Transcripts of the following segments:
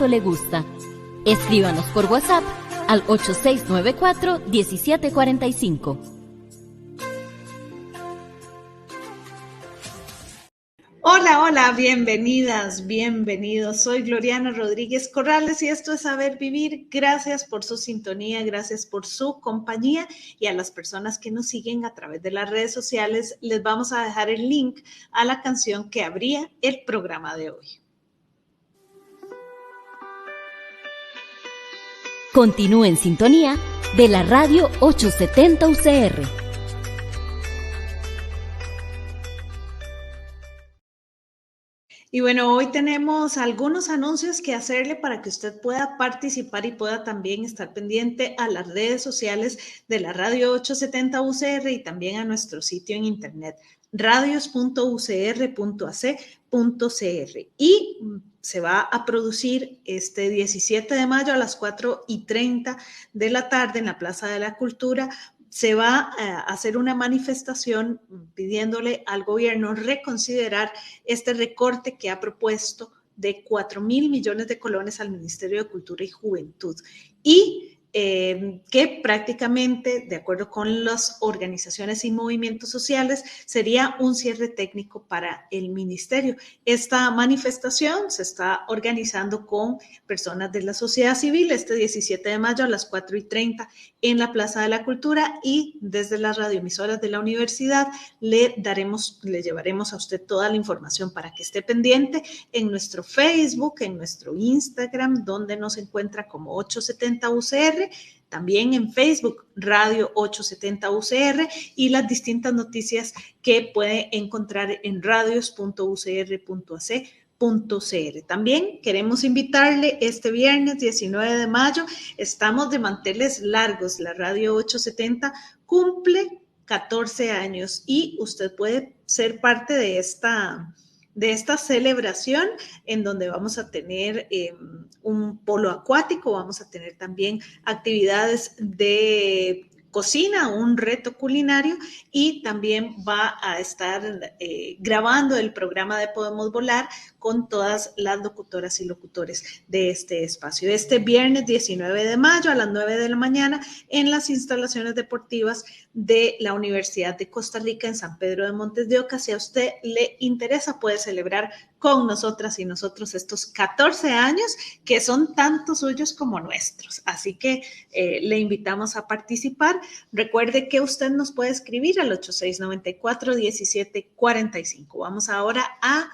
le gusta. Escríbanos por WhatsApp al 8694-1745. Hola, hola, bienvenidas, bienvenidos. Soy Gloriana Rodríguez Corrales y esto es Saber Vivir. Gracias por su sintonía, gracias por su compañía y a las personas que nos siguen a través de las redes sociales les vamos a dejar el link a la canción que abría el programa de hoy. Continúe en sintonía de la radio 870 UCR. Y bueno, hoy tenemos algunos anuncios que hacerle para que usted pueda participar y pueda también estar pendiente a las redes sociales de la radio 870 UCR y también a nuestro sitio en internet radios.ucr.ac.cr. Y se va a producir este 17 de mayo a las 4:30 de la tarde en la Plaza de la Cultura. Se va a hacer una manifestación pidiéndole al gobierno reconsiderar este recorte que ha propuesto de 4.000 millones de colones al Ministerio de Cultura y Juventud y que prácticamente, de acuerdo con las organizaciones y movimientos sociales, sería un cierre técnico para el ministerio. Esta manifestación se está organizando con personas de la sociedad civil este 17 de mayo a las 4:30 en la Plaza de la Cultura y desde las radioemisoras de la universidad le llevaremos a usted toda la información para que esté pendiente en nuestro Facebook, en nuestro Instagram, donde nos encuentra como 870 UCR, también en Facebook, Radio 870 UCR y las distintas noticias que puede encontrar en radios.ucr.ac.cr. También queremos invitarle este viernes 19 de mayo, estamos de manteles largos, la Radio 870 cumple 14 años y usted puede ser parte de esta celebración en donde vamos a tener un polo acuático, vamos a tener también actividades de cocina, un reto culinario y también va a estar grabando el programa de Podemos Volar con todas las locutoras y locutores de este espacio. Este viernes 19 de mayo a las 9 de la mañana en las instalaciones deportivas de la Universidad de Costa Rica en San Pedro de Montes de Oca. Si a usted le interesa, puede celebrar con nosotras y nosotros estos 14 años que son tanto suyos como nuestros. Así que le invitamos a participar. Recuerde que usted nos puede escribir al 8694-1745. Vamos ahora a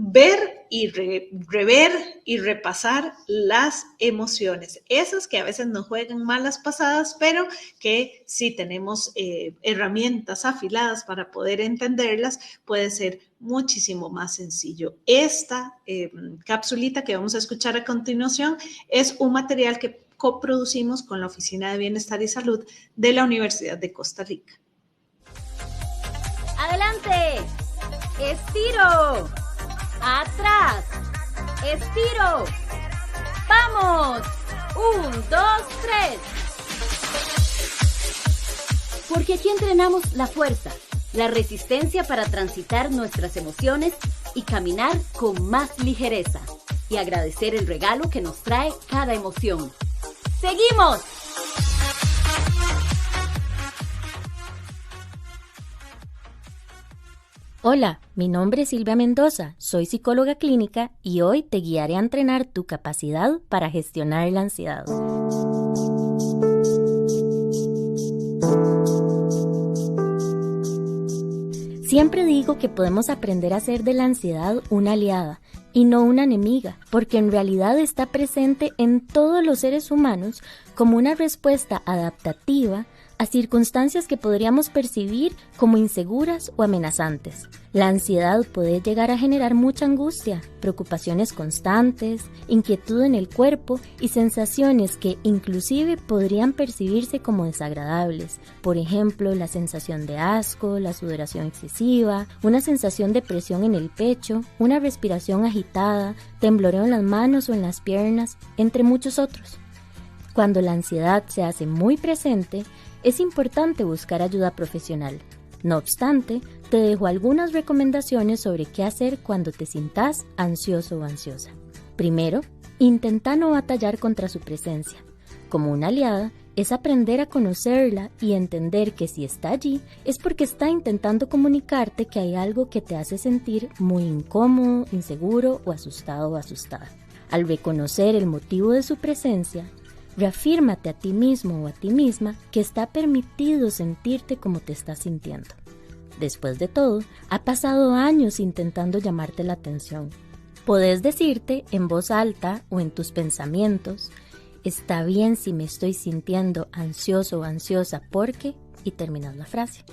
ver y rever y repasar las emociones, esas que a veces nos juegan malas pasadas, pero que si tenemos herramientas afiladas para poder entenderlas, puede ser muchísimo más sencillo. Esta capsulita que vamos a escuchar a continuación es un material que coproducimos con la Oficina de Bienestar y Salud de la Universidad de Costa Rica. ¡Adelante! ¡Estiro! ¡Atrás! ¡Estiro! ¡Vamos! 1, 2, 3. Porque aquí entrenamos la fuerza, la resistencia para transitar nuestras emociones y caminar con más ligereza y agradecer el regalo que nos trae cada emoción. ¡Seguimos! Hola, mi nombre es Silvia Mendoza, soy psicóloga clínica y hoy te guiaré a entrenar tu capacidad para gestionar la ansiedad. Siempre digo que podemos aprender a hacer de la ansiedad una aliada y no una enemiga, porque en realidad está presente en todos los seres humanos como una respuesta adaptativa a circunstancias que podríamos percibir como inseguras o amenazantes. La ansiedad puede llegar a generar mucha angustia, preocupaciones constantes, inquietud en el cuerpo y sensaciones que inclusive podrían percibirse como desagradables. Por ejemplo, la sensación de asco, la sudoración excesiva, una sensación de presión en el pecho, una respiración agitada, tembloreo en las manos o en las piernas, entre muchos otros. Cuando la ansiedad se hace muy presente, es importante buscar ayuda profesional. No obstante, te dejo algunas recomendaciones sobre qué hacer cuando te sientas ansioso o ansiosa. Primero, Intenta no batallar contra su presencia. Como una aliada, es aprender a conocerla y entender que si está allí es porque está intentando comunicarte que hay algo que te hace sentir muy incómodo, inseguro o asustado o asustada. Al reconocer el motivo de su presencia, reafírmate a ti mismo o a ti misma que está permitido sentirte como te estás sintiendo. Después de todo, ha pasado años intentando llamarte la atención. Podés decirte en voz alta o en tus pensamientos: está bien si me estoy sintiendo ansioso o ansiosa porque, y terminas la frase.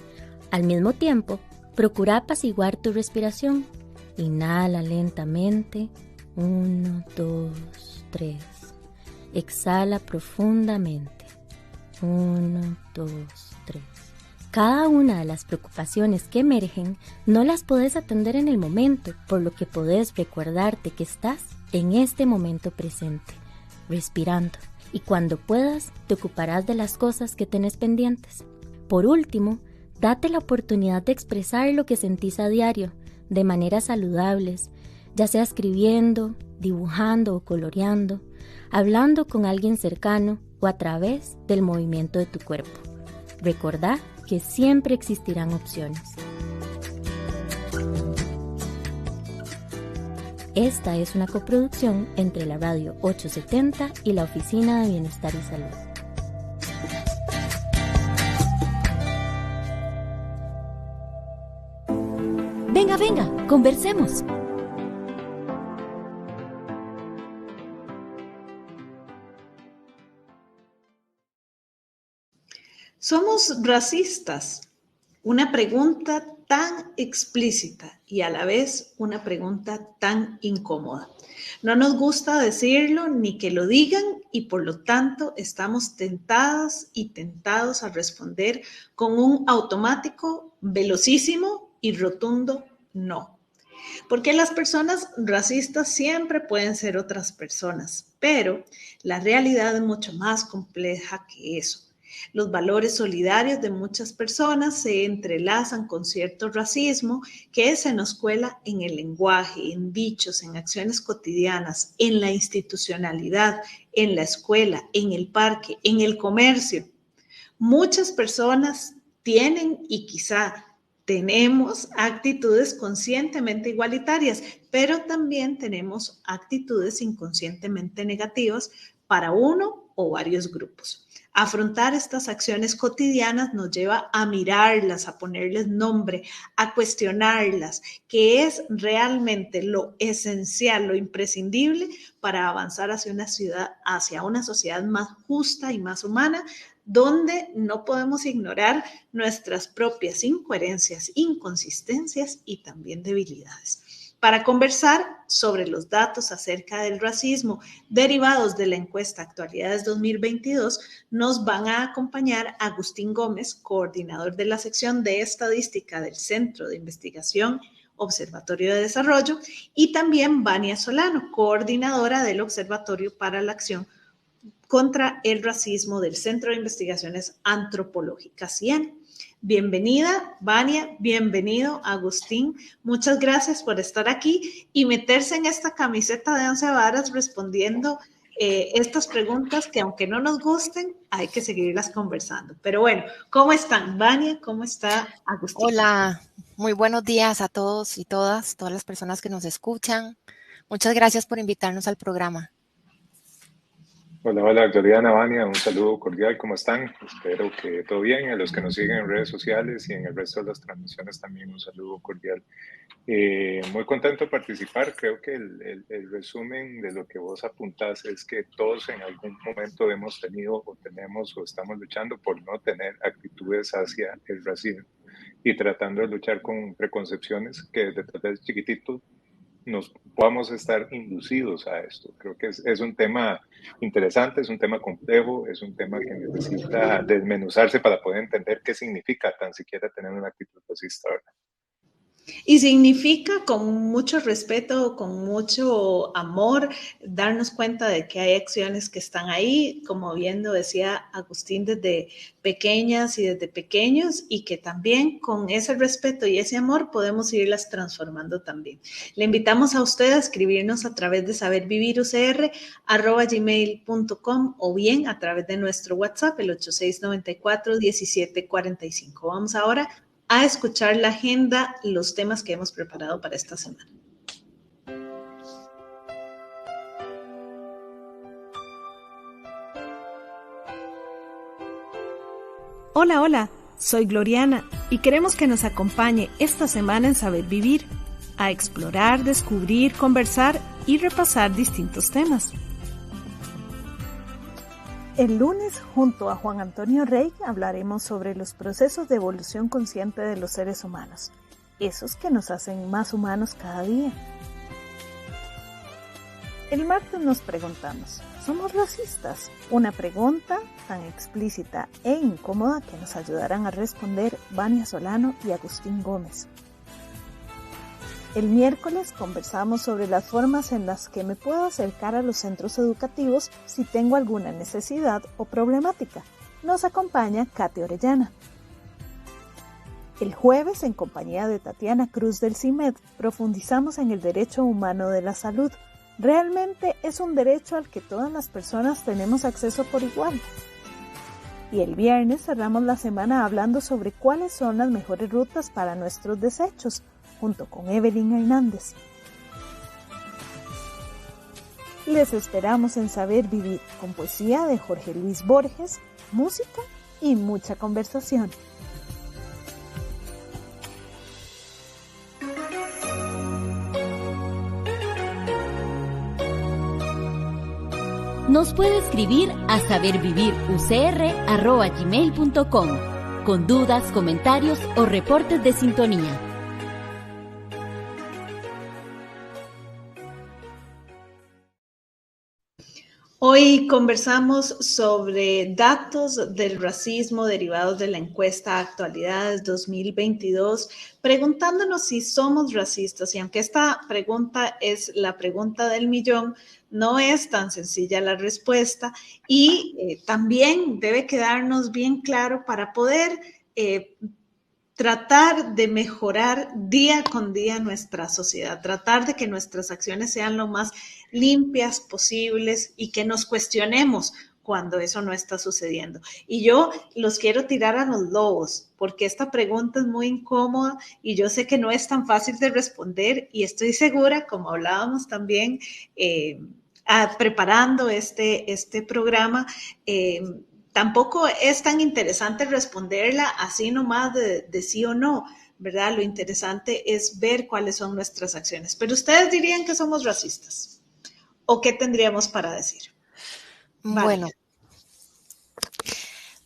Al mismo tiempo, procura apaciguar tu respiración. Inhala lentamente. 1, 2, 3. Exhala profundamente. 1, 2, 3. Cada una de las preocupaciones que emergen no las podés atender en el momento, por lo que podés recordarte que estás en este momento presente, respirando, y cuando puedas te ocuparás de las cosas que tenés pendientes. Por último, date la oportunidad de expresar lo que sentís a diario, de maneras saludables, ya sea escribiendo, dibujando o coloreando, hablando con alguien cercano o a través del movimiento de tu cuerpo. Recordá que siempre existirán opciones. Esta es una coproducción entre la Radio 870 y la Oficina de Bienestar y Salud. Venga, venga, conversemos. ¿Somos racistas? Una pregunta tan explícita y a la vez una pregunta tan incómoda. No nos gusta decirlo ni que lo digan y por lo tanto estamos tentadas y tentados a responder con un automático, velocísimo y rotundo no. Porque las personas racistas siempre pueden ser otras personas, pero la realidad es mucho más compleja que eso. Los valores solidarios de muchas personas se entrelazan con cierto racismo que se nos cuela en el lenguaje, en dichos, en acciones cotidianas, en la institucionalidad, en la escuela, en el parque, en el comercio. Muchas personas tienen y quizá tenemos actitudes conscientemente igualitarias, pero también tenemos actitudes inconscientemente negativas para uno o varios grupos. Afrontar estas acciones cotidianas nos lleva a mirarlas, a ponerles nombre, a cuestionarlas, que es realmente lo esencial, lo imprescindible para avanzar hacia una sociedad más justa y más humana, donde no podemos ignorar nuestras propias incoherencias, inconsistencias y también debilidades. Para conversar sobre los datos acerca del racismo derivados de la encuesta Actualidades 2022, nos van a acompañar Agustín Gómez, coordinador de la sección de estadística del Centro de Investigación Observatorio de Desarrollo, y también Vania Solano, coordinadora del Observatorio para la Acción contra el Racismo del Centro de Investigaciones Antropológicas, CIEN. Bienvenida, Vania, bienvenido, Agustín. Muchas gracias por estar aquí y meterse en esta camiseta de 11 varas respondiendo estas preguntas que, aunque no nos gusten, hay que seguirlas conversando. Pero bueno, ¿cómo están, Vania? ¿Cómo está Agustín? Hola, muy buenos días a todos y todas las personas que nos escuchan. Muchas gracias por invitarnos al programa. Hola, Gloriana, Vania, un saludo cordial, ¿cómo están? Espero que todo bien. A los que nos siguen en redes sociales y en el resto de las transmisiones también un saludo cordial. Muy contento de participar. Creo que el resumen de lo que vos apuntás es que todos en algún momento hemos tenido o tenemos o estamos luchando por no tener actitudes hacia el racismo y tratando de luchar con preconcepciones que desde chiquitito nos podamos estar inducidos a esto. Creo que es un tema interesante, es un tema complejo, es un tema que necesita desmenuzarse para poder entender qué significa tan siquiera tener una actitud racista, ¿verdad? Y significa con mucho respeto, con mucho amor, darnos cuenta de que hay acciones que están ahí, como bien lo decía Agustín, desde pequeñas y desde pequeños, y que también con ese respeto y ese amor podemos irlas transformando también. Le invitamos a usted a escribirnos a través de sabervivirucr@gmail.com o bien a través de nuestro WhatsApp, el 8694-1745. Vamos ahora a escuchar la agenda, los temas que hemos preparado para esta semana. Hola, hola, soy Gloriana y queremos que nos acompañe esta semana en Saber Vivir, a explorar, descubrir, conversar y repasar distintos temas. El lunes, junto a Juan Antonio Rey, hablaremos sobre los procesos de evolución consciente de los seres humanos, esos que nos hacen más humanos cada día. El martes nos preguntamos, ¿somos racistas? Una pregunta tan explícita e incómoda que nos ayudarán a responder Vania Solano y Agustín Gómez. El miércoles conversamos sobre las formas en las que me puedo acercar a los centros educativos si tengo alguna necesidad o problemática. Nos acompaña Katy Orellana. El jueves, en compañía de Tatiana Cruz del CIMED, profundizamos en el derecho humano de la salud. ¿Realmente es un derecho al que todas las personas tenemos acceso por igual? Y el viernes cerramos la semana hablando sobre cuáles son las mejores rutas para nuestros desechos, junto con Evelyn Hernández. Les esperamos en Saber Vivir, con poesía de Jorge Luis Borges, música y mucha conversación. Nos puede escribir a sabervivirucr@gmail.com con dudas, comentarios o reportes de sintonía. Hoy conversamos sobre datos del racismo derivados de la encuesta Actualidades 2022, preguntándonos si somos racistas. Y aunque esta pregunta es la pregunta del millón, no es tan sencilla la respuesta y también debe quedarnos bien claro para poder tratar de mejorar día con día nuestra sociedad, tratar de que nuestras acciones sean lo más limpias posibles y que nos cuestionemos cuando eso no está sucediendo. Y yo los quiero tirar a los lobos, porque esta pregunta es muy incómoda y yo sé que no es tan fácil de responder y estoy segura, como hablábamos también preparando este programa, tampoco es tan interesante responderla así nomás de sí o no, ¿verdad? Lo interesante es ver cuáles son nuestras acciones. Pero ustedes dirían que somos racistas. ¿O qué tendríamos para decir? Bueno,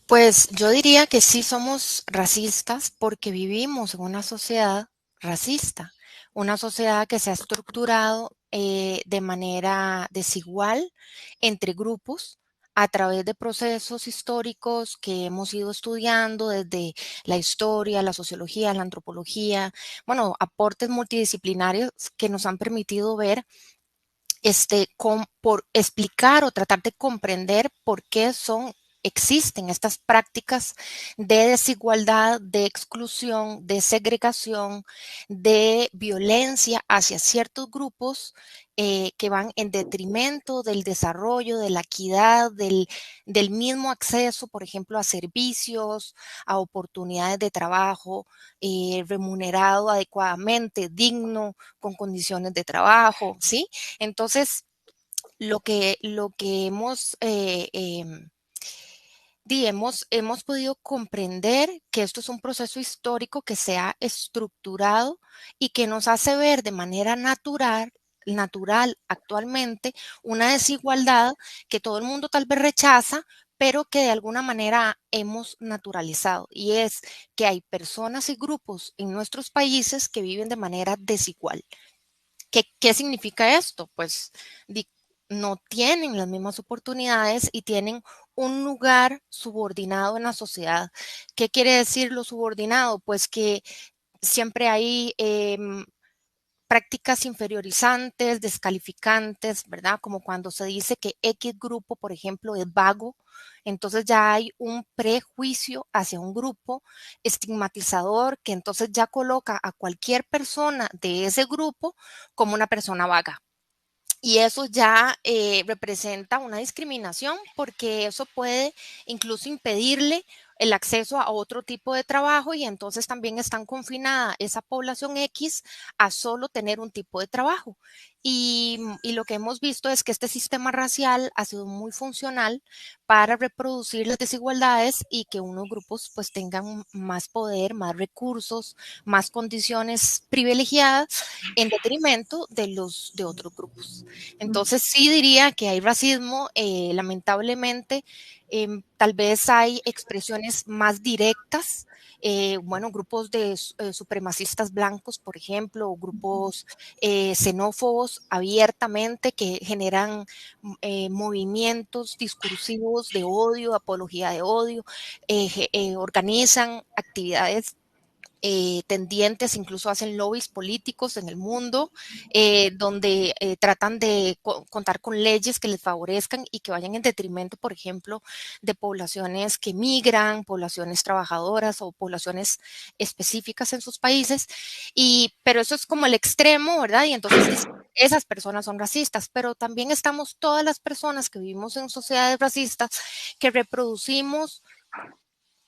pues yo diría que sí somos racistas porque vivimos en una sociedad racista, una sociedad que se ha estructurado de manera desigual entre grupos a través de procesos históricos que hemos ido estudiando desde la historia, la sociología, la antropología, bueno, aportes multidisciplinarios que nos han permitido ver por explicar o tratar de comprender por qué existen estas prácticas de desigualdad, de exclusión, de segregación, de violencia hacia ciertos grupos que van en detrimento del desarrollo, de la equidad, del mismo acceso, por ejemplo, a servicios, a oportunidades de trabajo, remunerado adecuadamente, digno, con condiciones de trabajo, ¿sí? Entonces, lo que hemos podido comprender que esto es un proceso histórico que se ha estructurado y que nos hace ver de manera natural actualmente una desigualdad que todo el mundo tal vez rechaza, pero que de alguna manera hemos naturalizado. Y es que hay personas y grupos en nuestros países que viven de manera desigual. ¿Qué significa esto? Pues no tienen las mismas oportunidades y tienen un lugar subordinado en la sociedad. ¿Qué quiere decir lo subordinado? Pues que siempre hay prácticas inferiorizantes, descalificantes, ¿verdad? Como cuando se dice que X grupo, por ejemplo, es vago, entonces ya hay un prejuicio hacia un grupo estigmatizador que entonces ya coloca a cualquier persona de ese grupo como una persona vaga. Y eso ya representa una discriminación porque eso puede incluso impedirle el acceso a otro tipo de trabajo y entonces también están confinada esa población X a solo tener un tipo de trabajo. Y lo que hemos visto es que este sistema racial ha sido muy funcional para reproducir las desigualdades y que unos grupos pues tengan más poder, más recursos, más condiciones privilegiadas en detrimento de los de otros grupos. Entonces sí diría que hay racismo, lamentablemente, tal vez hay expresiones más directas, bueno, grupos de supremacistas blancos, por ejemplo, o grupos xenófobos abiertamente que generan movimientos discursivos de odio, apología de odio, organizan actividades tendientes, incluso hacen lobbies políticos en el mundo, donde tratan de contar con leyes que les favorezcan y que vayan en detrimento, por ejemplo, de poblaciones que migran, poblaciones trabajadoras o poblaciones específicas en sus países. Pero eso es como el extremo, ¿verdad? Y entonces esas personas son racistas, pero también estamos todas las personas que vivimos en sociedades racistas que reproducimos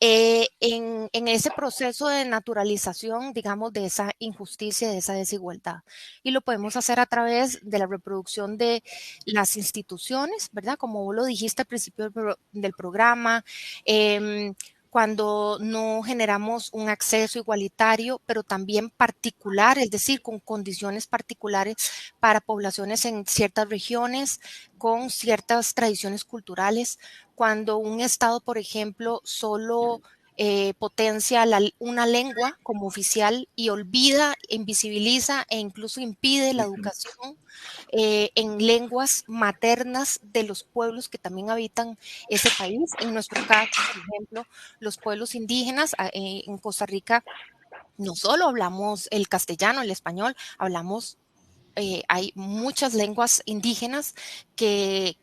en ese proceso de naturalización, digamos, de esa injusticia, de esa desigualdad. Y lo podemos hacer a través de la reproducción de las instituciones, ¿verdad? Como vos lo dijiste al principio del programa, cuando no generamos un acceso igualitario, pero también particular, es decir, con condiciones particulares para poblaciones en ciertas regiones, con ciertas tradiciones culturales, cuando un Estado, por ejemplo, solo potencia una lengua como oficial y olvida, invisibiliza e incluso impide la educación en lenguas maternas de los pueblos que también habitan ese país. En nuestro caso, por ejemplo, los pueblos indígenas en Costa Rica, no solo hablamos el castellano, el español, hablamos hay muchas lenguas indígenas que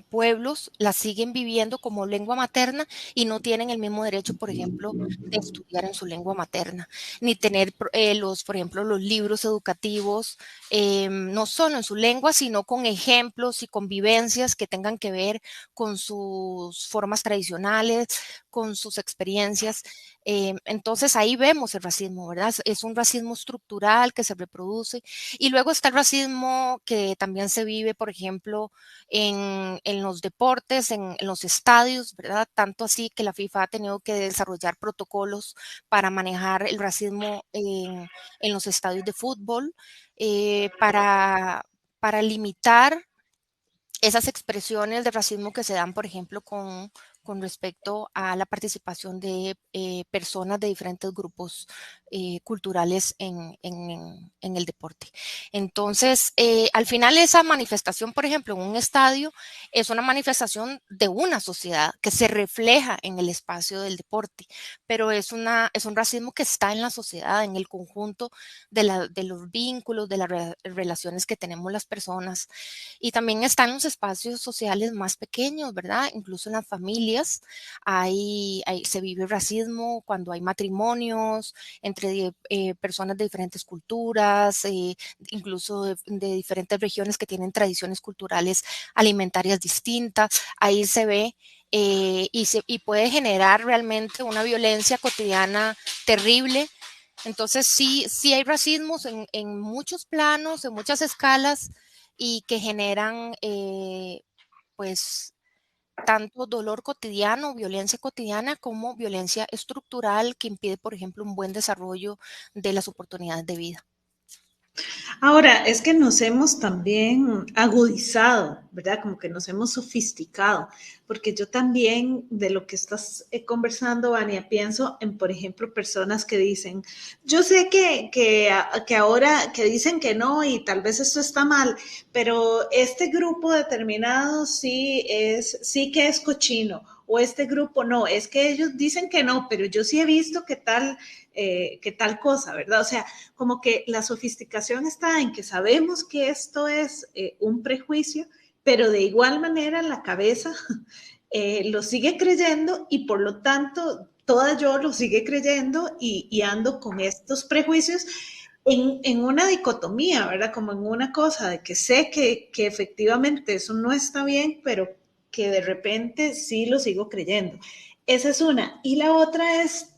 pueblos las siguen viviendo como lengua materna y no tienen el mismo derecho, por ejemplo, de estudiar en su lengua materna, ni tener por ejemplo, los libros educativos, no solo en su lengua, sino con ejemplos y convivencias que tengan que ver con sus formas tradicionales, con sus experiencias. Entonces ahí vemos el racismo, ¿verdad? Es un racismo estructural que se reproduce y luego está el racismo que también se vive, por ejemplo, en los deportes, en los estadios, ¿verdad? Tanto así que la FIFA ha tenido que desarrollar protocolos para manejar el racismo en los estadios de fútbol, para limitar esas expresiones de racismo que se dan, por ejemplo, con respecto a la participación de personas de diferentes grupos culturales en el deporte. Entonces, al final esa manifestación, por ejemplo, en un estadio, es una manifestación de una sociedad que se refleja en el espacio del deporte, pero es un racismo que está en la sociedad, en el conjunto de los vínculos, de las relaciones que tenemos las personas. Y también están los espacios sociales más pequeños, ¿verdad? Incluso en las familias se vive racismo cuando hay matrimonios entre personas de diferentes culturas, incluso de diferentes regiones que tienen tradiciones culturales alimentarias distintas. Ahí se ve y puede generar realmente una violencia cotidiana terrible. Entonces sí hay racismos en muchos planos, en muchas escalas y que generan pues tanto dolor cotidiano, violencia cotidiana, como violencia estructural que impide, por ejemplo, un buen desarrollo de las oportunidades de vida. Ahora, es que nos hemos también agudizado, ¿verdad? Como que nos hemos sofisticado, porque yo también de lo que estás conversando, Vania, pienso en, por ejemplo, personas que dicen, yo sé que ahora que dicen que no y tal vez esto está mal, pero este grupo determinado sí que es cochino o este grupo no, es que ellos dicen que no, pero yo sí he visto que tal cosa, ¿verdad? O sea, como que la sofisticación está en que sabemos que esto es un prejuicio, pero de igual manera la cabeza lo sigue creyendo y por lo tanto toda yo lo sigue creyendo y ando con estos prejuicios en una dicotomía, ¿verdad? Como en una cosa de que sé que efectivamente eso no está bien, pero que de repente sí lo sigo creyendo. Esa es una. Y la otra es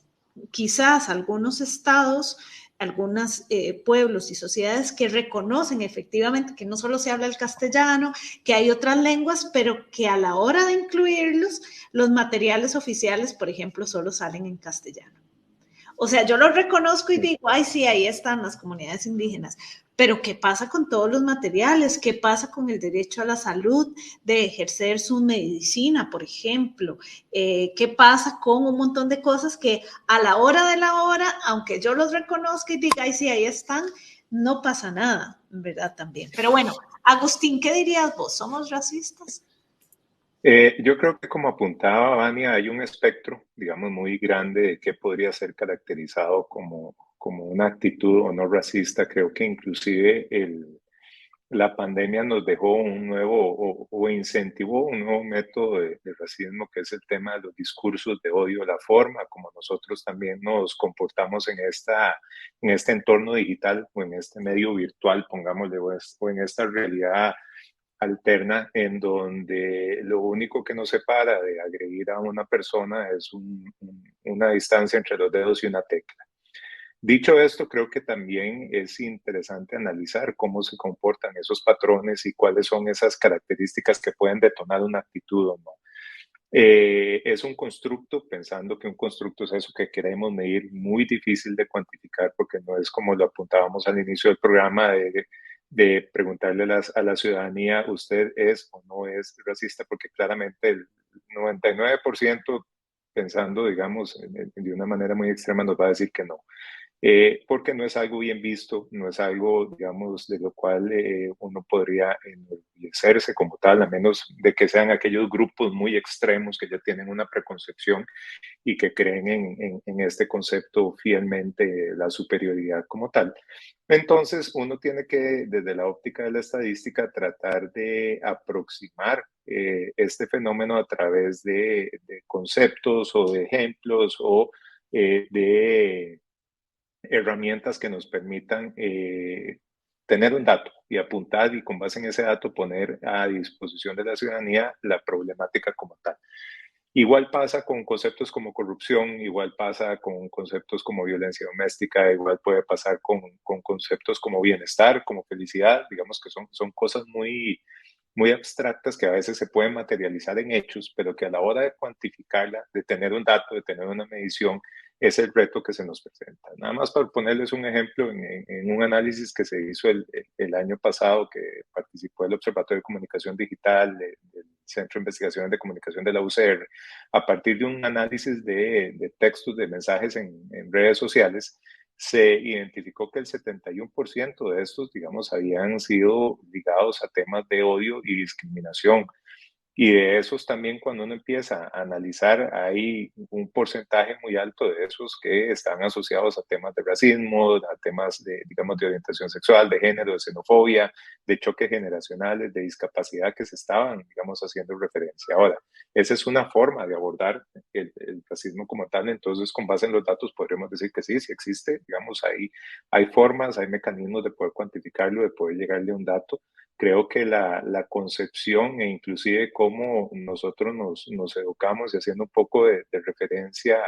quizás algunos estados, algunos pueblos y sociedades que reconocen efectivamente que no solo se habla el castellano, que hay otras lenguas, pero que a la hora de incluirlos, los materiales oficiales, por ejemplo, solo salen en castellano. O sea, yo lo reconozco y digo, ay, sí, ahí están las comunidades indígenas, pero ¿qué pasa con todos los materiales? ¿Qué pasa con el derecho a la salud de ejercer su medicina, por ejemplo? ¿Qué pasa con un montón de cosas que a la hora de la hora, aunque yo los reconozca y diga, ay, sí, ahí están, no pasa nada, ¿verdad? También. Pero bueno, Agustín, ¿qué dirías vos? ¿Somos racistas? Yo creo que como apuntaba Vania, hay un espectro, digamos, muy grande de qué podría ser caracterizado como una actitud o no racista. Creo que inclusive la pandemia nos dejó un nuevo o incentivó un nuevo método de racismo, que es el tema de los discursos de odio, la forma como nosotros también nos comportamos en este entorno digital o en este medio virtual, pongámosle, o en esta realidad alterna en donde lo único que nos separa de agredir a una persona es una distancia entre los dedos y una tecla. Dicho esto, creo que también es interesante analizar cómo se comportan esos patrones y cuáles son esas características que pueden detonar una actitud o no. Es un constructo, pensando que un constructo es eso que queremos medir, muy difícil de cuantificar porque no es como lo apuntábamos al inicio del programa de preguntarle a la ciudadanía, ¿usted es o no es racista? Porque claramente el 99% pensando, digamos, de una manera muy extrema nos va a decir que no. Porque no es algo bien visto, no es algo, digamos, de lo cual uno podría enorgullecerse como tal, a menos de que sean aquellos grupos muy extremos que ya tienen una preconcepción y que creen en este concepto fielmente, la superioridad como tal. Entonces, uno tiene que, desde la óptica de la estadística, tratar de aproximar este fenómeno a través de conceptos o de ejemplos o de herramientas que nos permitan tener un dato y apuntar y con base en ese dato poner a disposición de la ciudadanía la problemática como tal. Igual pasa con conceptos como corrupción, igual pasa con conceptos como violencia doméstica, igual puede pasar con conceptos como bienestar, como felicidad, digamos que son cosas muy abstractas que a veces se pueden materializar en hechos, pero que a la hora de cuantificarla, de tener un dato, de tener una medición, es el reto que se nos presenta. Nada más para ponerles un ejemplo, en un análisis que se hizo el año pasado, que participó el Observatorio de Comunicación Digital del Centro de Investigaciones de Comunicación de la UCR, a partir de un análisis de textos, de mensajes en redes sociales, se identificó que el 71% de estos, digamos, habían sido ligados a temas de odio y discriminación. Y de esos también, cuando uno empieza a analizar, hay un porcentaje muy alto de esos que están asociados a temas de racismo, a temas de, digamos, de orientación sexual, de género, de xenofobia, de choques generacionales, de discapacidad que se estaban, digamos, haciendo referencia. Ahora, esa es una forma de abordar el racismo como tal. Entonces, con base en los datos, podremos decir que sí, sí existe. Digamos, hay formas, hay mecanismos de poder cuantificarlo, de poder llegarle a un dato. Creo que la concepción e inclusive cómo nosotros nos educamos y haciendo un poco de referencia,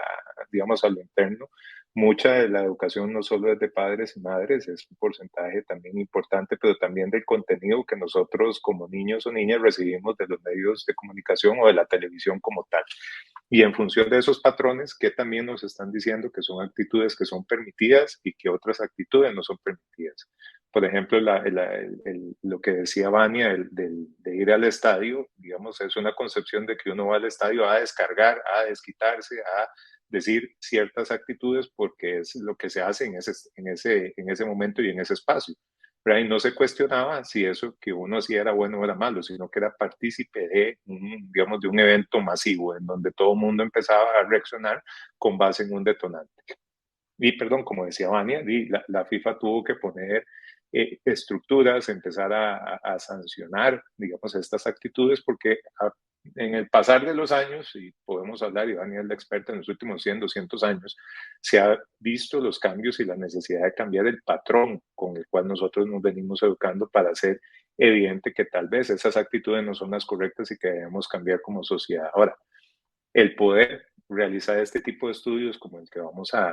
digamos, a lo interno, mucha de la educación no solo es de padres y madres, es un porcentaje también importante, pero también del contenido que nosotros como niños o niñas recibimos de los medios de comunicación o de la televisión como tal. Y en función de esos patrones, que también nos están diciendo que son actitudes que son permitidas y que otras actitudes no son permitidas. Por ejemplo, lo que decía Vania de ir al estadio, digamos, es una concepción de que uno va al estadio a descargar, a desquitarse, a decir ciertas actitudes porque es lo que se hace en ese momento y en ese espacio. ¿verdad? Y no se cuestionaba si eso que uno hacía era bueno o era malo, sino que era partícipe de digamos, de un evento masivo en donde todo el mundo empezaba a reaccionar con base en un detonante. Y perdón, como decía Vania, la FIFA tuvo que poner estructuras, empezar a sancionar, digamos, estas actitudes, porque en el pasar de los años, y podemos hablar, y Vania es la experta, en los últimos 100, 200 años, se ha visto los cambios y la necesidad de cambiar el patrón con el cual nosotros nos venimos educando para hacer evidente que tal vez esas actitudes no son las correctas y que debemos cambiar como sociedad. Ahora, el poder realizar este tipo de estudios como el que vamos a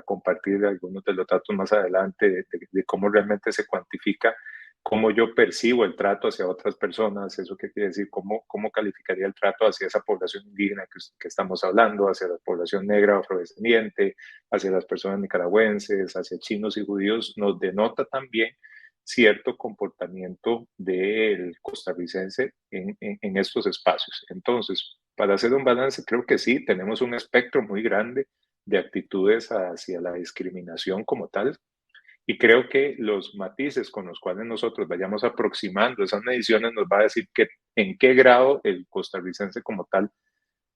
compartir algunos de los datos más adelante de cómo realmente se cuantifica, cómo yo percibo el trato hacia otras personas, eso qué quiere decir, cómo calificaría el trato hacia esa población indígena que estamos hablando, hacia la población negra o afrodescendiente, hacia las personas nicaragüenses, hacia chinos y judíos, nos denota también cierto comportamiento del costarricense en estos espacios. Entonces, para hacer un balance, creo que sí, tenemos un espectro muy grande de actitudes hacia la discriminación como tal, y creo que los matices con los cuales nosotros vayamos aproximando esas mediciones nos va a decir que en qué grado el costarricense como tal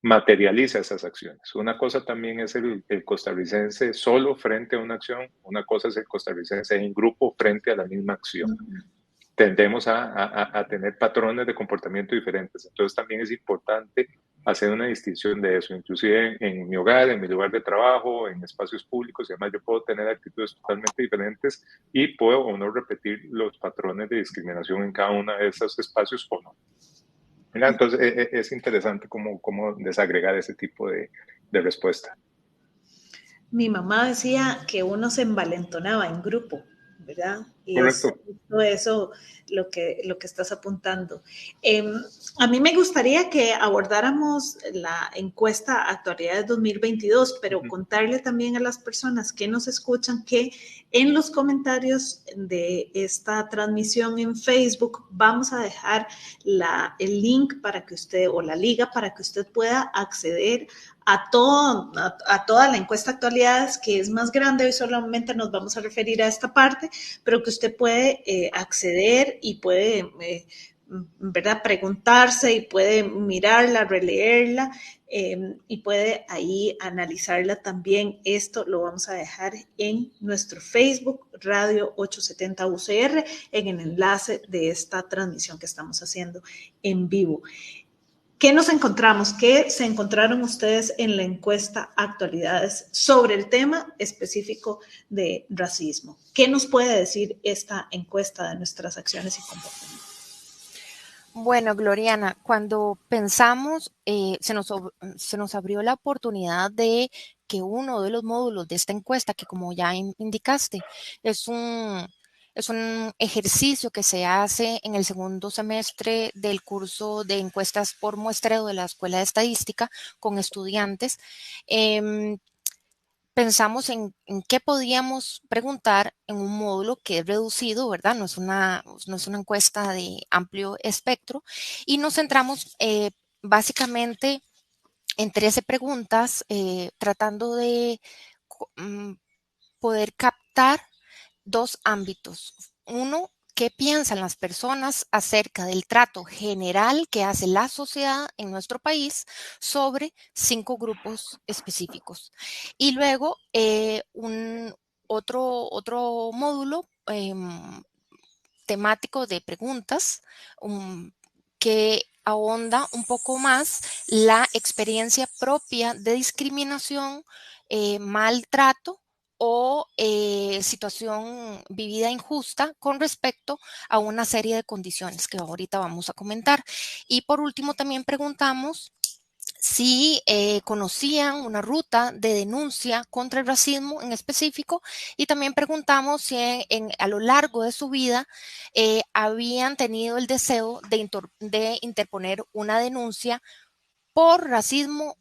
materializa esas acciones. Una cosa también es el costarricense solo frente a una acción, una cosa es el costarricense en grupo frente a la misma acción. Tendemos a tener patrones de comportamiento diferentes. Entonces también es importante hacer una distinción de eso. Inclusive en mi hogar, en mi lugar de trabajo, en espacios públicos y además yo puedo tener actitudes totalmente diferentes y puedo o no repetir los patrones de discriminación en cada uno de esos espacios o no. Mira, entonces es interesante cómo desagregar ese tipo de respuesta. Mi mamá decía que uno se envalentonaba en grupo, ¿verdad? Y Correcto. es eso lo que estás apuntando. A mí me gustaría que abordáramos la encuesta Actualidades 2022, pero contarle también a las personas que nos escuchan que en los comentarios de esta transmisión en Facebook vamos a dejar el link para que usted, o la liga, para que usted pueda acceder a toda la encuesta Actualidades, que es más grande. Hoy solamente nos vamos a referir a esta parte, pero que usted puede acceder y puede, ¿verdad?, preguntarse y puede mirarla, releerla y puede ahí analizarla también. Esto lo vamos a dejar en nuestro Facebook, Radio 870 UCR, en el enlace de esta transmisión que estamos haciendo en vivo. ¿Qué nos encontramos? ¿Qué se encontraron ustedes en la encuesta Actualidades sobre el tema específico de racismo? ¿Qué nos puede decir esta encuesta de nuestras acciones y comportamientos? Bueno, Gloriana, cuando pensamos, se nos abrió la oportunidad de que uno de los módulos de esta encuesta, que como ya indicaste, es un ejercicio que se hace en el segundo semestre del curso de encuestas por muestreo de la Escuela de Estadística con estudiantes. Pensamos en qué podíamos preguntar en un módulo que es reducido, ¿verdad? No es una encuesta de amplio espectro, y nos centramos básicamente en 13 preguntas, tratando de poder captar dos ámbitos. Uno, ¿qué piensan las personas acerca del trato general que hace la sociedad en nuestro país sobre 5 grupos específicos? Y luego otro módulo temático de preguntas que ahonda un poco más la experiencia propia de discriminación, maltrato o situación vivida injusta con respecto a una serie de condiciones que ahorita vamos a comentar. Y por último también preguntamos si conocían una ruta de denuncia contra el racismo en específico, y también preguntamos si a lo largo de su vida habían tenido el deseo de interponer una denuncia por racismo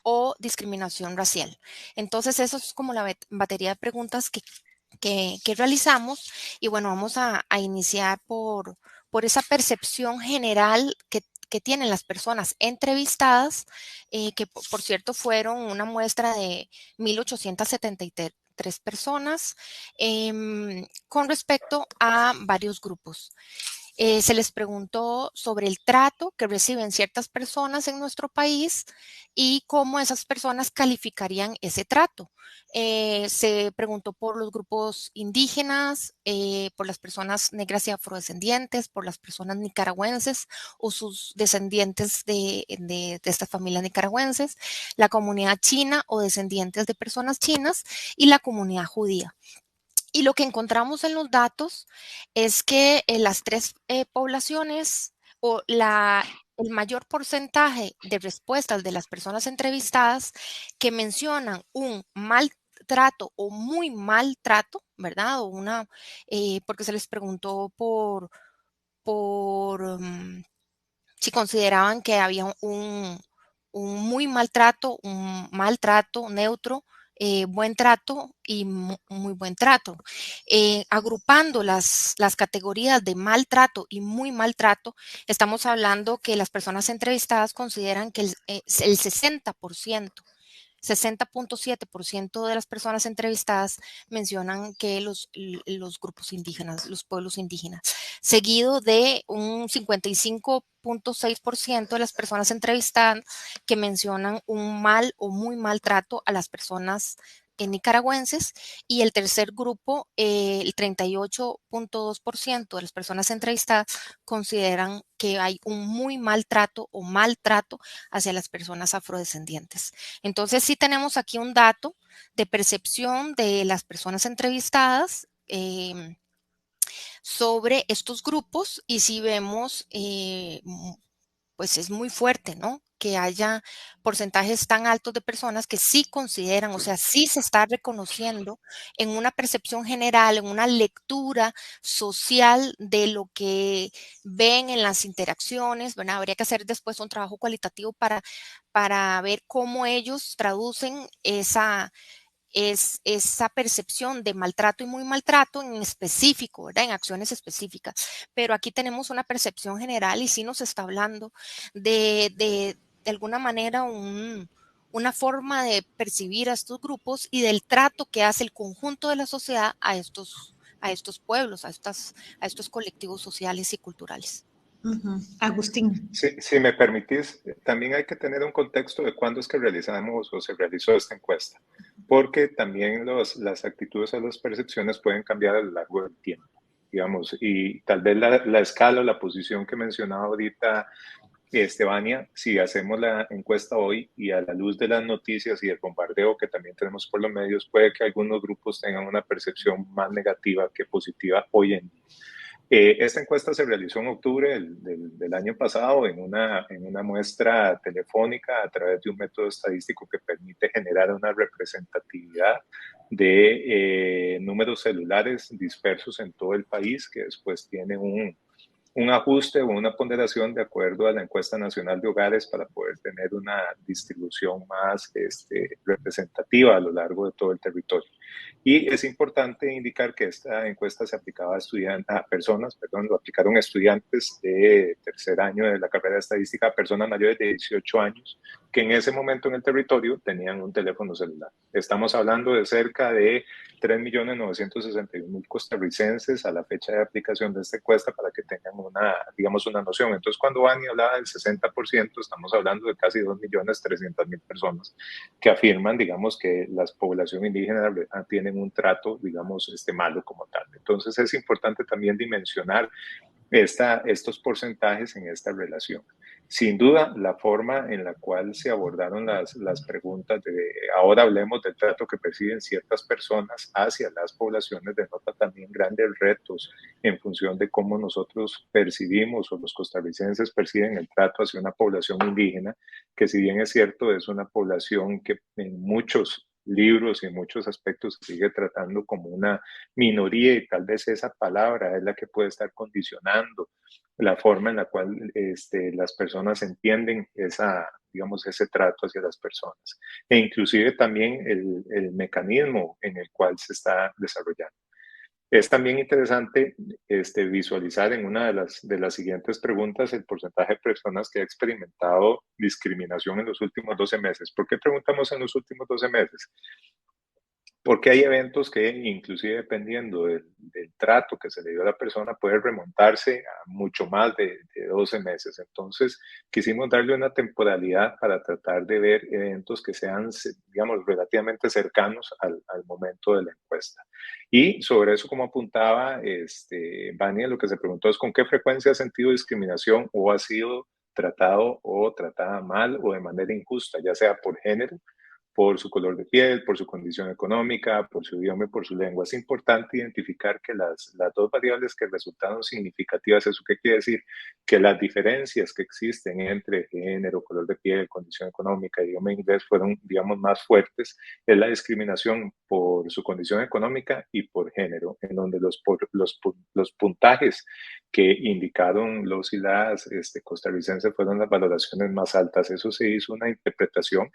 o discriminación racial. Entonces, eso es como la batería de preguntas que realizamos. Y bueno, vamos a iniciar por esa percepción general que tienen las personas entrevistadas, que por cierto fueron una muestra de 1.873 3 personas con respecto a varios grupos. Se les preguntó sobre el trato que reciben ciertas personas en nuestro país y cómo esas personas calificarían ese trato. Se preguntó por los grupos indígenas, por las personas negras y afrodescendientes, por las personas nicaragüenses o sus descendientes de estas familias nicaragüenses, la comunidad china o descendientes de personas chinas y la comunidad judía. Y lo que encontramos en los datos es que las 3 poblaciones o el mayor porcentaje de respuestas de las personas entrevistadas que mencionan un maltrato o muy maltrato, ¿verdad? O porque se les preguntó si consideraban que había un muy maltrato, un maltrato neutro, buen trato y muy buen trato. Agrupando las categorías de maltrato y muy maltrato, estamos hablando que las personas entrevistadas consideran que el 60.7% de las personas entrevistadas mencionan que los grupos indígenas, los pueblos indígenas, seguido de un 55.6% de las personas entrevistadas que mencionan un mal o muy mal trato a las personas nicaragüenses, y el tercer grupo, el 38.2% de las personas entrevistadas consideran que hay un muy maltrato o maltrato hacia las personas afrodescendientes. Entonces sí tenemos aquí un dato de percepción de las personas entrevistadas sobre estos grupos, y si vemos, pues es muy fuerte, ¿no? Que haya porcentajes tan altos de personas que sí consideran, o sea, sí se está reconociendo en una percepción general, en una lectura social de lo que ven en las interacciones, ¿verdad? Habría que hacer después un trabajo cualitativo para ver cómo ellos traducen esa percepción de maltrato y muy maltrato en específico, ¿verdad? En acciones específicas. Pero aquí tenemos una percepción general y sí nos está hablando de alguna manera una forma de percibir a estos grupos y del trato que hace el conjunto de la sociedad a estos pueblos, a estos colectivos sociales y culturales. Agustín. Si me permitís, también hay que tener un contexto de cuándo es que realizamos o se realizó esta encuesta, porque también las actitudes o las percepciones pueden cambiar a lo largo del tiempo, digamos, y tal vez la escala o la posición que mencionaba ahorita Estebania, si hacemos la encuesta hoy y a la luz de las noticias y el bombardeo que también tenemos por los medios, puede que algunos grupos tengan una percepción más negativa que positiva hoy en día. Esta encuesta se realizó en octubre del año pasado en una muestra telefónica a través de un método estadístico que permite generar una representatividad de números celulares dispersos en todo el país, que después tiene un ajuste o una ponderación de acuerdo a la encuesta nacional de hogares para poder tener una distribución más representativa a lo largo de todo el territorio. Y es importante indicar que esta encuesta se aplicaba lo aplicaron estudiantes de tercer año de la carrera de estadística, a personas mayores de 18 años que en ese momento en el territorio tenían un teléfono celular. Estamos hablando de cerca de 3.961.000 costarricenses a la fecha de aplicación de esta encuesta, para que tengan una noción. Entonces, cuando Vani hablaba del 60%, estamos hablando de casi 2.300.000 personas que afirman, digamos, que la población indígena tienen un trato, digamos, malo como tal. Entonces, es importante también dimensionar estos porcentajes en esta relación. Sin duda, la forma en la cual se abordaron las preguntas ahora hablemos del trato que perciben ciertas personas hacia las poblaciones, denota también grandes retos en función de cómo nosotros percibimos o los costarricenses perciben el trato hacia una población indígena, que si bien es cierto, es una población que en muchos libros y en muchos aspectos se sigue tratando como una minoría, y tal vez esa palabra es la que puede estar condicionando la forma en la cual las personas entienden ese trato hacia las personas, e inclusive también el mecanismo en el cual se está desarrollando. Es también interesante visualizar en una de las siguientes preguntas el porcentaje de personas que ha experimentado discriminación en los últimos 12 meses. ¿Por qué preguntamos en los últimos 12 meses? porque hay eventos que inclusive dependiendo del trato que se le dio a la persona puede remontarse a mucho más de 12 meses. Entonces quisimos darle una temporalidad para tratar de ver eventos que sean, digamos, relativamente cercanos al momento de la encuesta. Y sobre eso, como apuntaba Vania, lo que se preguntó es con qué frecuencia ha sentido discriminación o ha sido tratado o tratada mal o de manera injusta, ya sea por género, por su color de piel, por su condición económica, por su idioma y por su lengua. Es importante identificar que las dos variables que resultaron significativas, ¿eso qué quiere decir? Que las diferencias que existen entre género, color de piel, condición económica, idioma inglés fueron, digamos, más fuertes. Es la discriminación por su condición económica y por género, en donde los puntajes que indicaron los y las costarricenses fueron las valoraciones más altas. Eso se hizo una interpretación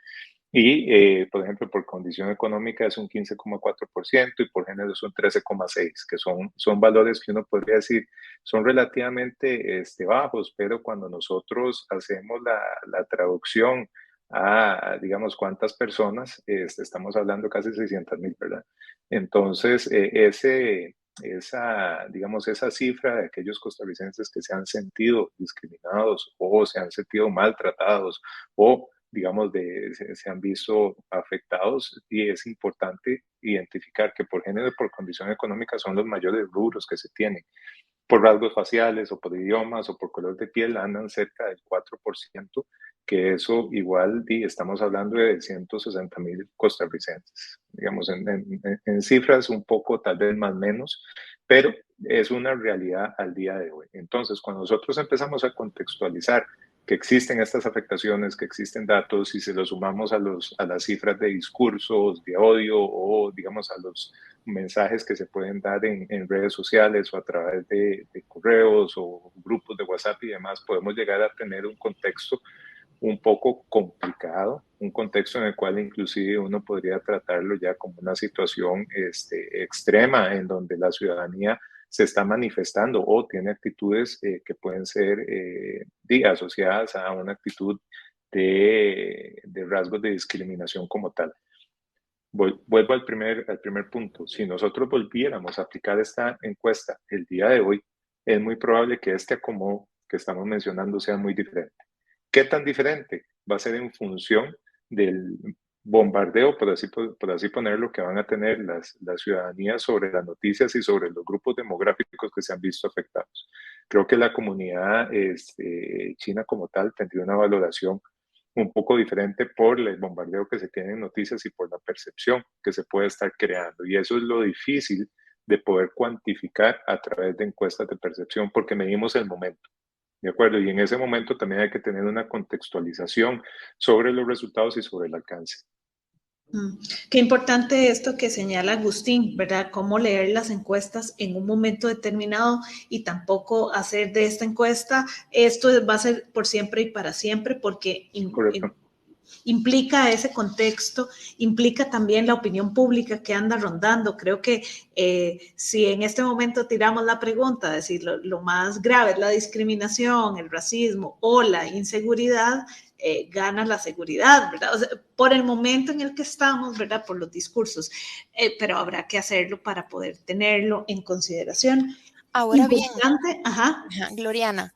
y, por ejemplo, por condición económica es un 15,4% y por género es un 13,6%, que son valores que uno podría decir son relativamente bajos, pero cuando nosotros hacemos la traducción a, digamos, cuántas personas, estamos hablando casi 600,000, ¿verdad? Entonces, digamos, esa cifra de aquellos costarricenses que se han sentido discriminados o se han sentido maltratados o digamos, se han visto afectados y es importante identificar que por género y por condición económica son los mayores rubros que se tienen. Por rasgos faciales o por idiomas o por color de piel andan cerca del 4%, que eso igual estamos hablando de 160,000 costarricenses. Digamos, en cifras un poco tal vez más o menos, pero es una realidad al día de hoy. Entonces, cuando nosotros empezamos a contextualizar que existen estas afectaciones, que existen datos, y se los sumamos a las cifras de discursos, de odio o, digamos, a los mensajes que se pueden dar en redes sociales o a través de correos o grupos de WhatsApp y demás, podemos llegar a tener un contexto un poco complicado, un contexto en el cual inclusive uno podría tratarlo ya como una situación extrema en donde la ciudadanía se está manifestando o tiene actitudes que pueden ser asociadas a una actitud de rasgos de discriminación como tal. Vuelvo al primer punto. Si nosotros volviéramos a aplicar esta encuesta el día de hoy, es muy probable que este acomodo que estamos mencionando sea muy diferente. ¿Qué tan diferente? Va a ser en función del bombardeo, por así ponerlo, que van a tener las ciudadanías sobre las noticias y sobre los grupos demográficos que se han visto afectados. Creo que la comunidad china como tal tendría una valoración un poco diferente por el bombardeo que se tiene en noticias y por la percepción que se puede estar creando. Y eso es lo difícil de poder cuantificar a través de encuestas de percepción porque medimos el momento. ¿De acuerdo? Y en ese momento también hay que tener una contextualización sobre los resultados y sobre el alcance. Qué importante esto que señala Agustín, ¿verdad? Cómo leer las encuestas en un momento determinado y tampoco hacer de esta encuesta, esto va a ser por siempre y para siempre, porque implica ese contexto, implica también la opinión pública que anda rondando. Creo que si en este momento tiramos la pregunta, decir lo más grave es la discriminación, el racismo o la inseguridad, gana la seguridad, ¿verdad? O sea, por el momento en el que estamos, ¿verdad? Por los discursos, pero habrá que hacerlo para poder tenerlo en consideración. Ahora importante, bien, Gloriana,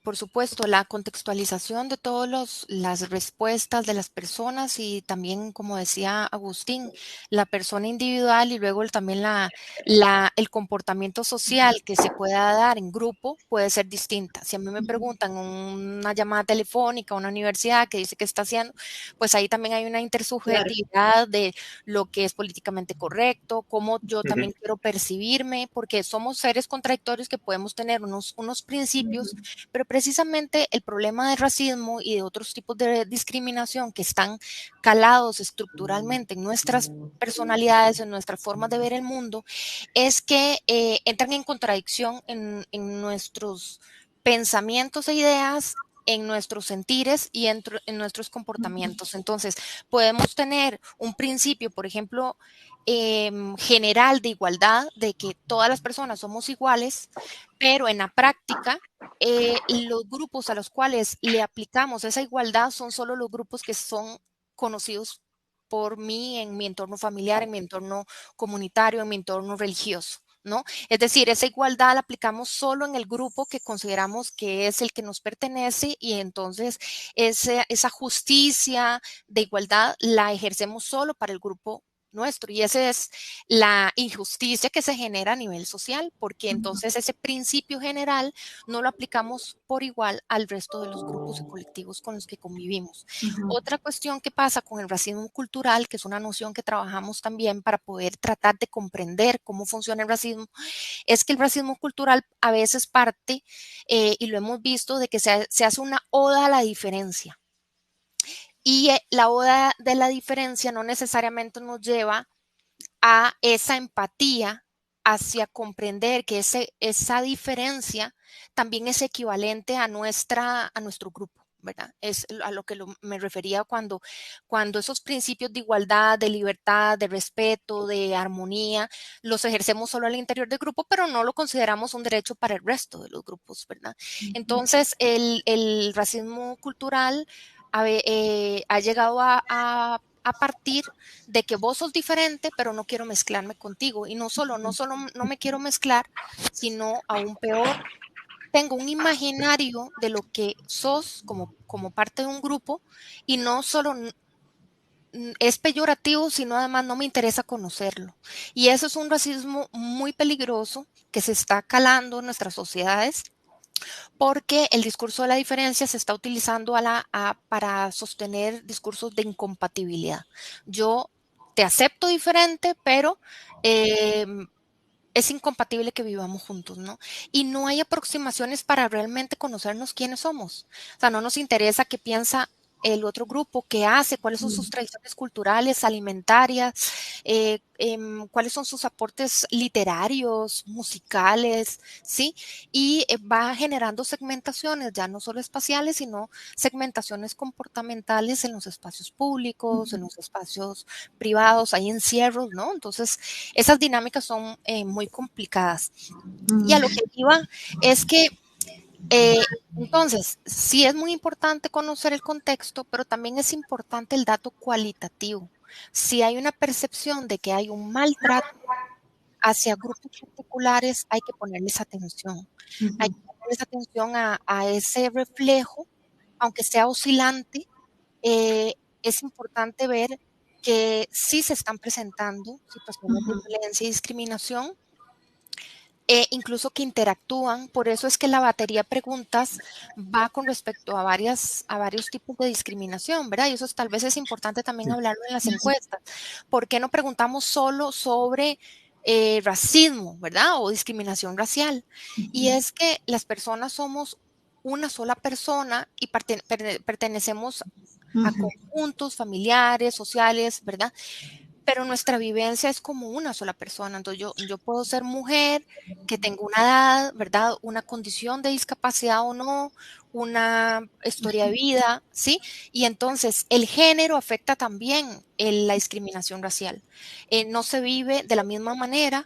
por supuesto, la contextualización de todas las respuestas de las personas y también, como decía Agustín, la persona individual y luego también el comportamiento social que se pueda dar en grupo puede ser distinta. Si a mí me preguntan una llamada telefónica a una universidad que dice que está haciendo, pues ahí también hay una intersubjetividad de lo que es políticamente correcto, cómo yo también quiero percibirme, porque somos seres contradictorios que podemos tener unos principios, pero precisamente el problema del racismo y de otros tipos de discriminación que están calados estructuralmente en nuestras personalidades, en nuestra forma de ver el mundo, es que entran en contradicción en nuestros pensamientos e ideas, en nuestros sentires y en nuestros comportamientos. Entonces, podemos tener un principio, por ejemplo, general de igualdad, de que todas las personas somos iguales, pero en la práctica, los grupos a los cuales le aplicamos esa igualdad son solo los grupos que son conocidos por mí en mi entorno familiar, en mi entorno comunitario, en mi entorno religioso, ¿no? Es decir, esa igualdad la aplicamos solo en el grupo que consideramos que es el que nos pertenece y entonces esa justicia de igualdad la ejercemos solo para el grupo nuestro y esa es la injusticia que se genera a nivel social, porque entonces ese principio general no lo aplicamos por igual al resto de los grupos y colectivos con los que convivimos. Otra cuestión que pasa con el racismo cultural, que es una noción que trabajamos también para poder tratar de comprender cómo funciona el racismo, es que el racismo cultural a veces parte, y lo hemos visto, de que se hace una oda a la diferencia. Y la oda de la diferencia no necesariamente nos lleva a esa empatía hacia comprender que esa diferencia también es equivalente a nuestro grupo, ¿verdad? Es a lo que me refería cuando esos principios de igualdad, de libertad, de respeto, de armonía, los ejercemos solo al interior del grupo, pero no lo consideramos un derecho para el resto de los grupos, ¿verdad? Entonces, el racismo cultural ha llegado a partir de que vos sos diferente, pero no quiero mezclarme contigo. Y no solo no me quiero mezclar, sino aún peor, tengo un imaginario de lo que sos como parte de un grupo y no solo es peyorativo, sino además no me interesa conocerlo. Y eso es un racismo muy peligroso que se está calando en nuestras sociedades, porque el discurso de la diferencia se está utilizando para sostener discursos de incompatibilidad. Yo te acepto diferente, pero es incompatible que vivamos juntos, ¿no? Y no hay aproximaciones para realmente conocernos quiénes somos. O sea, no nos interesa qué piensa el otro grupo, qué hace, cuáles son sus tradiciones culturales, alimentarias, cuáles son sus aportes literarios, musicales, ¿sí? Y va generando segmentaciones, ya no solo espaciales, sino segmentaciones comportamentales en los espacios públicos, en los espacios privados, hay encierros, ¿no? Entonces, esas dinámicas son muy complicadas. Y a lo que iba es que entonces, sí es muy importante conocer el contexto, pero también es importante el dato cualitativo. Si hay una percepción de que hay un maltrato hacia grupos particulares, hay que ponerles atención. Hay que ponerles atención a ese reflejo, aunque sea oscilante. Es importante ver que sí se están presentando situaciones de violencia y discriminación, incluso que interactúan. Por eso es que la batería de preguntas va con respecto a varios tipos de discriminación, ¿verdad? Y eso tal vez es importante también hablarlo en las encuestas. ¿Por qué no preguntamos solo sobre racismo, ¿verdad? O discriminación racial? Y es que las personas somos una sola persona y pertenecemos a conjuntos familiares, sociales, ¿verdad? Pero nuestra vivencia es como una sola persona. Entonces yo puedo ser mujer, que tengo una edad, ¿verdad? Una condición de discapacidad o no, una historia de vida, ¿sí? Y entonces el género afecta también la discriminación racial. No se vive de la misma manera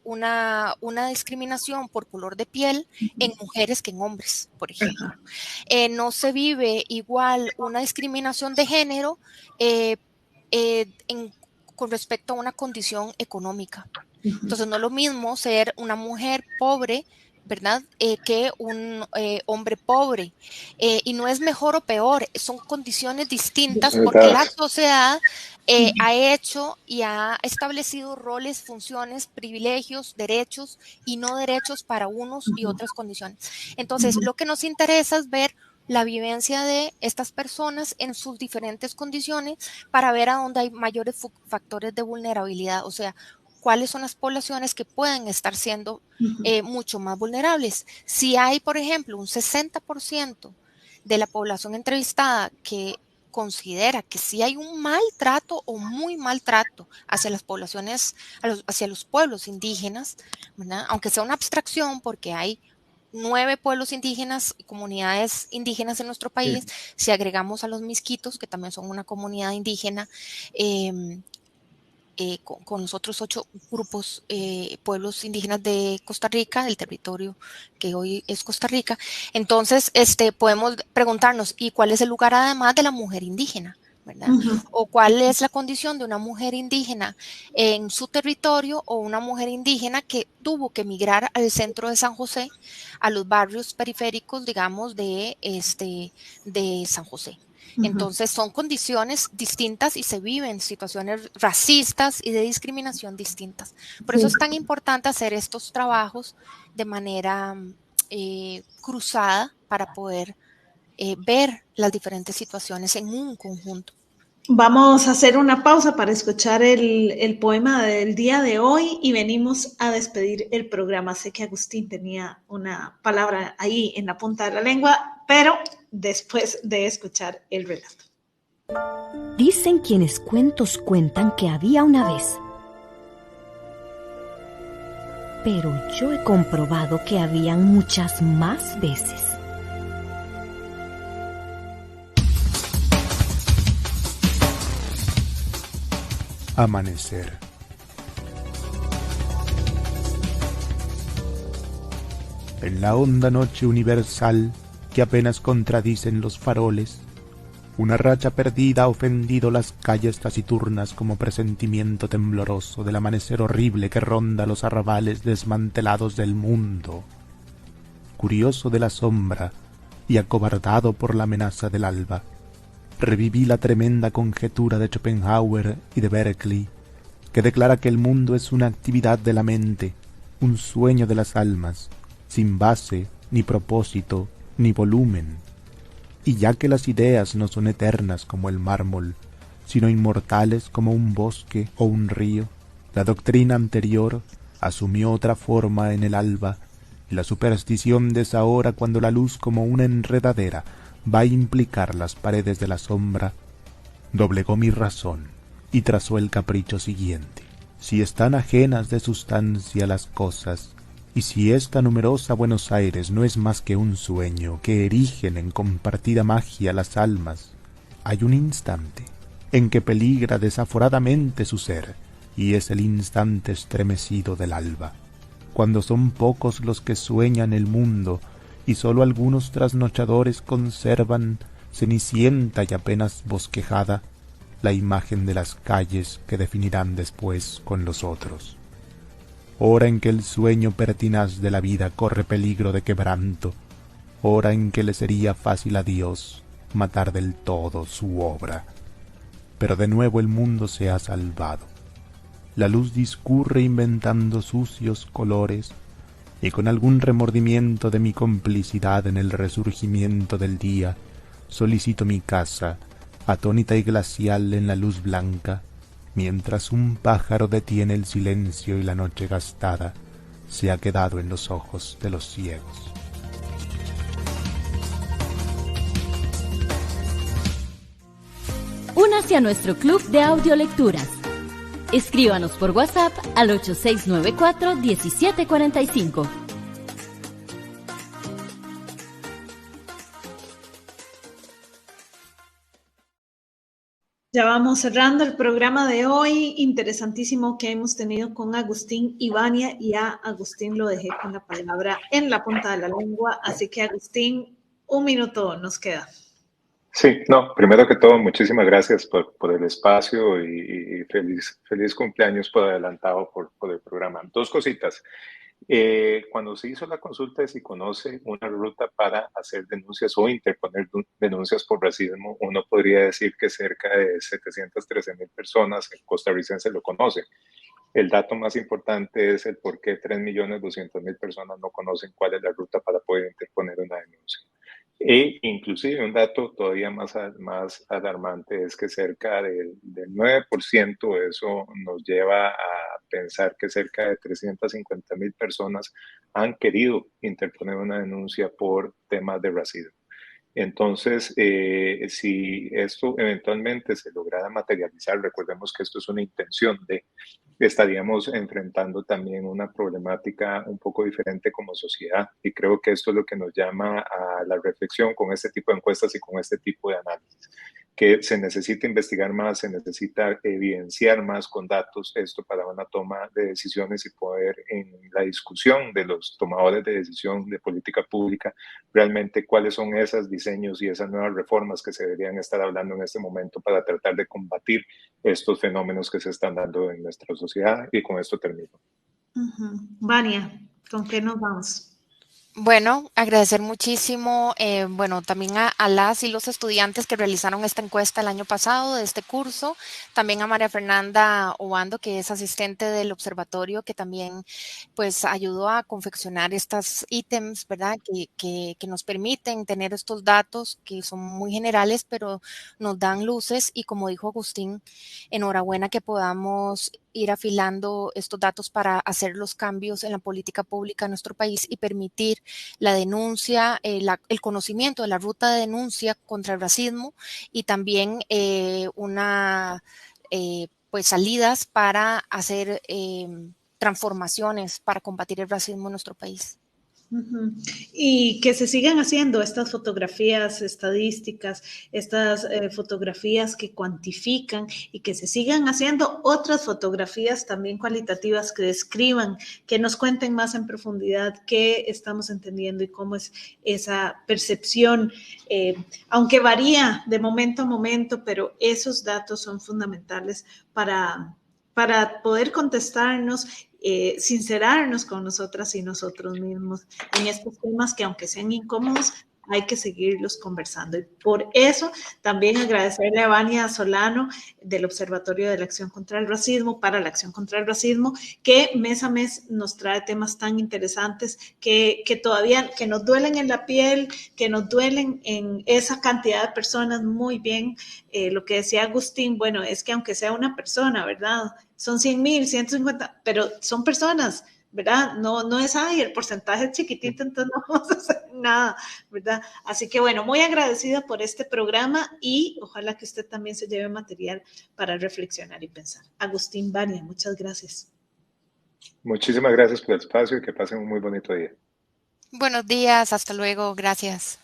una discriminación por color de piel en mujeres que en hombres, por ejemplo. No se vive igual una discriminación de género con respecto a una condición económica. Entonces, no es lo mismo ser una mujer pobre, ¿verdad? Que un hombre pobre. Y no es mejor o peor, son condiciones distintas porque la sociedad ha hecho y ha establecido roles, funciones, privilegios, derechos y no derechos para unos y otras condiciones. Entonces, lo que nos interesa es ver la vivencia de estas personas en sus diferentes condiciones para ver a dónde hay mayores factores de vulnerabilidad, o sea, cuáles son las poblaciones que pueden estar siendo mucho más vulnerables. Si hay, por ejemplo, un 60% de la población entrevistada que considera que sí hay un maltrato o muy maltrato hacia las poblaciones, hacia los pueblos indígenas, ¿verdad? Aunque sea una abstracción porque hay 9 pueblos indígenas y comunidades indígenas en nuestro país, si agregamos a los misquitos, que también son una comunidad indígena, con los otros 8 grupos, pueblos indígenas de Costa Rica, del territorio que hoy es Costa Rica. Entonces, podemos preguntarnos, ¿y cuál es el lugar además de la mujer indígena? ¿verdad? O cuál es la condición de una mujer indígena en su territorio o una mujer indígena que tuvo que migrar al centro de San José, a los barrios periféricos, digamos, de San José. Entonces son condiciones distintas y se viven situaciones racistas y de discriminación distintas. Por eso es tan importante hacer estos trabajos de manera cruzada para poder ver las diferentes situaciones en un conjunto. Vamos a hacer una pausa para escuchar el poema del día de hoy y venimos a despedir el programa. Sé que Agustín tenía una palabra ahí en la punta de la lengua, pero después de escuchar el relato. Dicen quienes cuentos cuentan que había una vez. Pero yo he comprobado que habían muchas más veces. Amanecer. En la honda noche universal que apenas contradicen los faroles, una racha perdida ha ofendido las calles taciturnas como presentimiento tembloroso del amanecer horrible que ronda los arrabales desmantelados del mundo. Curioso de la sombra y acobardado por la amenaza del alba, reviví la tremenda conjetura de Schopenhauer y de Berkeley, que declara que el mundo es una actividad de la mente, un sueño de las almas, sin base, ni propósito, ni volumen. Y ya que las ideas no son eternas como el mármol, sino inmortales como un bosque o un río, la doctrina anterior asumió otra forma en el alba, y la superstición desahora cuando la luz como una enredadera va a implicar las paredes de la sombra, doblegó mi razón y trazó el capricho siguiente. Si están ajenas de sustancia las cosas, y si esta numerosa Buenos Aires no es más que un sueño que erigen en compartida magia las almas, hay un instante en que peligra desaforadamente su ser, y es el instante estremecido del alba, cuando son pocos los que sueñan el mundo, y sólo algunos trasnochadores conservan, cenicienta y apenas bosquejada, la imagen de las calles que definirán después con los otros. Hora en que el sueño pertinaz de la vida corre peligro de quebranto, hora en que le sería fácil a Dios matar del todo su obra. Pero de nuevo el mundo se ha salvado. La luz discurre inventando sucios colores, y con algún remordimiento de mi complicidad en el resurgimiento del día, solicito mi casa, atónita y glacial en la luz blanca, mientras un pájaro detiene el silencio y la noche gastada se ha quedado en los ojos de los ciegos. Únase a nuestro club de audiolecturas. Escríbanos por WhatsApp al 8694-1745. Ya vamos cerrando el programa de hoy, interesantísimo que hemos tenido con Agustín Ibáñez, y a Agustín lo dejé con la palabra en la punta de la lengua, así que Agustín, un minuto nos queda. Sí, no, primero que todo, muchísimas gracias por el espacio y feliz cumpleaños por adelantado por el programa. Dos cositas. Cuando se hizo la consulta de si conoce una ruta para hacer denuncias o interponer denuncias por racismo, uno podría decir que cerca de 713,000 personas costarricenses lo conocen. El dato más importante es el por qué 3.200.000 personas no conocen cuál es la ruta para poder interponer una denuncia. E inclusive un dato todavía más alarmante es que cerca del 9%, eso nos lleva a pensar que cerca de 350,000 personas han querido interponer una denuncia por temas de racismo. Entonces, si esto eventualmente se lograra materializar, recordemos que esto es una intención estaríamos enfrentando también una problemática un poco diferente como sociedad, y creo que esto es lo que nos llama a la reflexión con este tipo de encuestas y con este tipo de análisis. que se necesita investigar más, se necesita evidenciar más con datos esto para una toma de decisiones y poder en la discusión de los tomadores de decisión de política pública realmente cuáles son esos diseños y esas nuevas reformas que se deberían estar hablando en este momento para tratar de combatir estos fenómenos que se están dando en nuestra sociedad. Y con esto termino. Vania, ¿con qué nos vamos? Bueno, agradecer muchísimo, también a las y los estudiantes que realizaron esta encuesta el año pasado de este curso, también a María Fernanda Obando, que es asistente del observatorio, que también pues ayudó a confeccionar estos ítems, ¿verdad? Que nos permiten tener estos datos que son muy generales, pero nos dan luces y como dijo Agustín, enhorabuena que podamos ir afilando estos datos para hacer los cambios en la política pública en nuestro país y permitir la denuncia, el conocimiento de la ruta de denuncia contra el racismo y también salidas para hacer transformaciones para combatir el racismo en nuestro país. Y que se sigan haciendo estas fotografías estadísticas, estas fotografías que cuantifican y que se sigan haciendo otras fotografías también cualitativas que describan, que nos cuenten más en profundidad qué estamos entendiendo y cómo es esa percepción, aunque varía de momento a momento, pero esos datos son fundamentales para poder contestarnos, sincerarnos con nosotras y nosotros mismos en estos temas que aunque sean incómodos, hay que seguirlos conversando. Y por eso también agradecerle a Vania Solano del Observatorio de la Acción contra el Racismo, para la Acción contra el Racismo, que mes a mes nos trae temas tan interesantes que todavía que nos duelen en la piel, que nos duelen en esa cantidad de personas. Muy bien, lo que decía Agustín, bueno, es que aunque sea una persona, ¿verdad? Son 100,000, 150, pero son personas, ¿verdad? No es ahí, el porcentaje es chiquitito, entonces no vamos a hacer nada, ¿verdad? Así que bueno, muy agradecida por este programa y ojalá que usted también se lleve material para reflexionar y pensar. Agustín, Vania, muchas gracias. Muchísimas gracias por el espacio y que pasen un muy bonito día. Buenos días, hasta luego, gracias.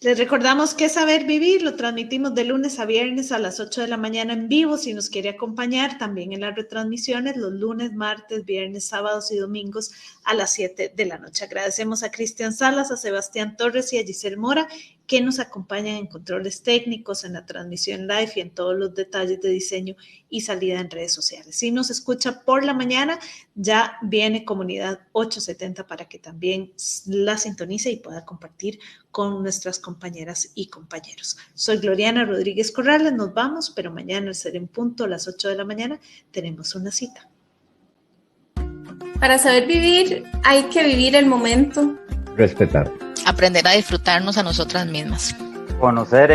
Les recordamos que Saber Vivir lo transmitimos de lunes a viernes a las 8 de la mañana en vivo. Si nos quiere acompañar también en las retransmisiones los lunes, martes, viernes, sábados y domingos a las 7 de la noche. Agradecemos a Cristian Salas, a Sebastián Torres y a Giselle Mora que nos acompañan en controles técnicos, en la transmisión live y en todos los detalles de diseño y salida en redes sociales. Si nos escucha por la mañana, ya viene Comunidad 870 para que también la sintonice y pueda compartir con nuestras compañeras y compañeros. Soy Gloriana Rodríguez Corrales, nos vamos, pero mañana al ser en punto a las 8 de la mañana tenemos una cita. Para saber vivir hay que vivir el momento. Respetar. Aprender a disfrutarnos a nosotras mismas. Conocer